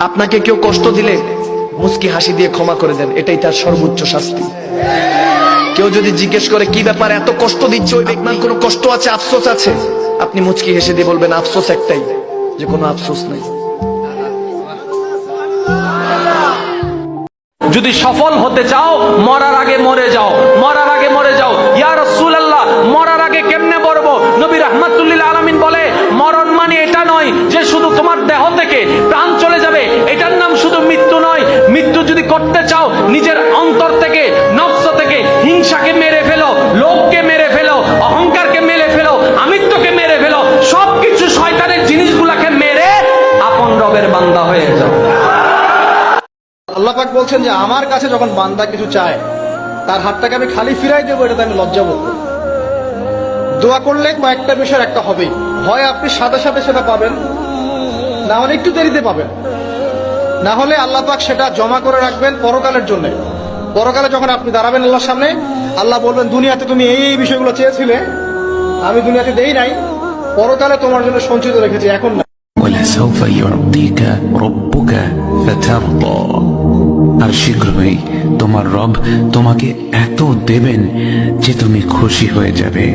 আপনাকে কেউ কষ্ট দিলে মুস্কি হাসি দিয়ে ক্ষমা করে দেন, এটাই তার সর্বোচ্চ শাস্তি। কেউ যদি জিজ্ঞেস করে কি ব্যাপার এত কষ্ট দিচ্ছ, ওই আপনার কোনো কষ্ট আছে, আফসোস আছে, আপনি মুচকি হেসে দিয়ে বলবেন আফসোস একটাই, যে কোনো আফসোস নাই। যদি সফল হতে চাও মরার আগে মরে যাও, মরার আগে মরে যাও। ইয়া রাসূলুল্লাহ, মরার আগে কেমনে মরবো? নবী রাহমাতুল লিল আলামিন বলে, মরণ মানে এটা নয় যে শুধু তোমার দেহ থেকে প্রাণ চলে যাবে, এটার নাম শুধু মৃত্যু নয়। মৃত্যু যদি করতে চাও নিজের অন্তর থেকে, নফস থেকে হিংসাকে মেরে ফেলো, লোভকে মেরে ফেলো, অহংকারকে মেরে ফেলো, আমিত্বকে মেরে ফেলো, সবকিছু শয়তানের জিনিসগুলোকে মেরে আপন রবের বান্দা হয়ে যাও। আল্লাহ পাক বলছেন যে আমার কাছে যখন বান্দা কিছু চায় তার হাতটাকে আমি খালি ফিরাই দেবো, এটাতে আমি লজ্জা বোধ করি। দোয়া করলে কয়েকটা বিষয় একটা হবেই, হয় আপনি সাথে সাথে সেটা পাবেন, না হলে একটু দেরিতে পাবেন, না হলে আল্লাহ পাক সেটা জমা করে রাখবেন পরকালের জন্য। পরকালে যখন আপনি দাঁড়াবেন আল্লাহর সামনে, আল্লাহ বলবেন দুনিয়াতে তুমি এই বিষয়গুলো চেয়েছিলে, আমি দুনিয়াতে দেই নাই, পরকালে তোমার জন্য সঞ্চিত রেখেছি, এখন না। ولسوف يعطيك ربك فترضى। আর শীঘ্রই তোমার রব তোমাকে এত দেবেন যে তুমি খুশি হয়ে যাবে।